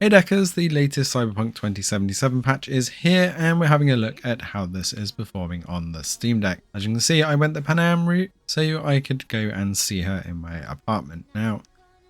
Hey Deckers, the latest Cyberpunk 2077 patch is here and we're having a look at how this is performing on the Steam Deck. As you can see, I went the Pan Am route so I could go and see her in my apartment. Now,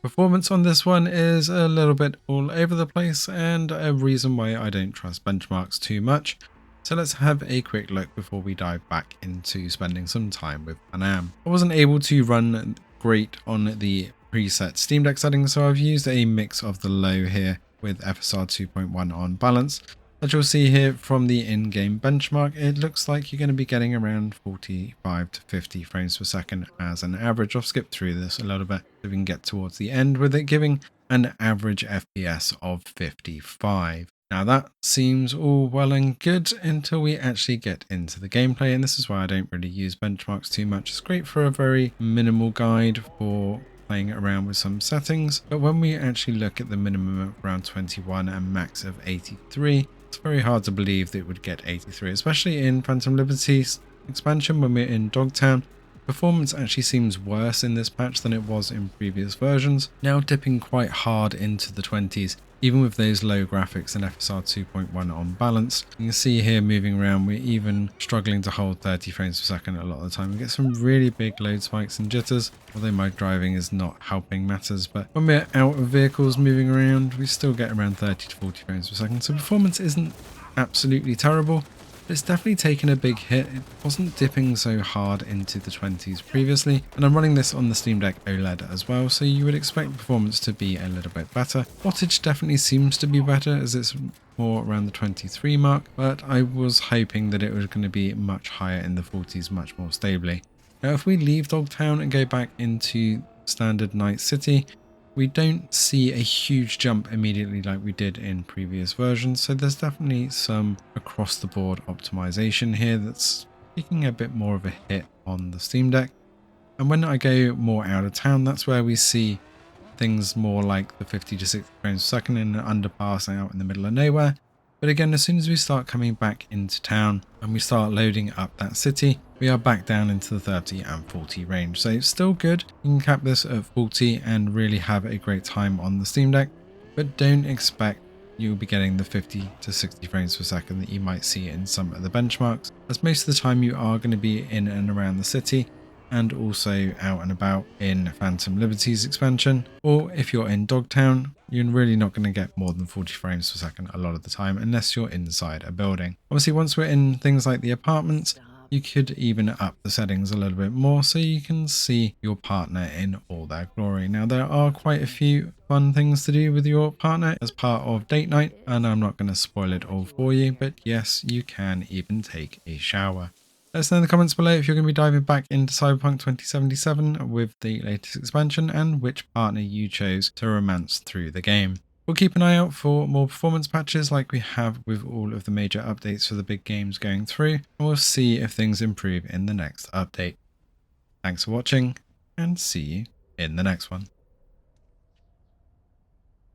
performance on this one is a little bit all over the place and a reason why I don't trust benchmarks too much. So let's have a quick look before we dive back into spending some time with Pan Am. I wasn't able to run great on the preset Steam Deck settings, so I've used a mix of the low here with FSR 2.1 on balance. As you'll see here from the in-game benchmark, it looks like you're going to be getting around 45 to 50 frames per second as an average. I'll skip through this a little bit so we can get towards the end with it giving an average FPS of 55. Now that seems all well and good until we actually get into the gameplay, and this is why I don't really use benchmarks too much. It's great for a very minimal guide for playing around with some settings, but when we actually look at the minimum of around 21 and max of 83, it's very hard to believe that it would get 83, especially in Phantom Liberty's expansion when we're in Dogtown. Performance actually seems worse in this patch than it was in previous versions, now dipping quite hard into the 20s, even with those low graphics and FSR 2.1 on balance. You can see here moving around, we're even struggling to hold 30 frames per second a lot of the time. We get some really big load spikes and jitters, although my driving is not helping matters, but when we're out of vehicles moving around, we still get around 30 to 40 frames per second, so performance isn't absolutely terrible. It's definitely taken a big hit. It wasn't dipping so hard into the 20s previously, and I'm running this on the Steam Deck OLED as well, so you would expect performance to be a little bit better. Wattage definitely seems to be better as it's more around the 23 mark, but I was hoping that it was going to be much higher in the 40s much more stably. Now if we leave Dogtown and go back into standard Night City, we don't see a huge jump immediately like we did in previous versions, so there's definitely some across the board optimization here that's taking a bit more of a hit on the Steam Deck. And when I go more out of town, that's where we see things more like the 50 to 60 frames per second in an underpass out in the middle of nowhere. But again, as soon as we start coming back into town and we start loading up that city, we are back down into the 30 and 40 range. So it's still good. You can cap this at 40 and really have a great time on the Steam Deck, but don't expect you'll be getting the 50 to 60 frames per second that you might see in some of the benchmarks, as most of the time you are going to be in and around the city and also out and about in Phantom Liberty's expansion, or if you're in Dogtown, you're really not going to get more than 40 frames per second a lot of the time unless you're inside a building. Obviously, once we're in things like the apartments, you could even up the settings a little bit more so you can see your partner in all their glory. Now, there are quite a few fun things to do with your partner as part of date night, and I'm not going to spoil it all for you, but yes, you can even take a shower. Let us know in the comments below if you're going to be diving back into Cyberpunk 2077 with the latest expansion and which partner you chose to romance through the game. We'll keep an eye out for more performance patches like we have with all of the major updates for the big games going through, and we'll see if things improve in the next update. Thanks for watching, and see you in the next one.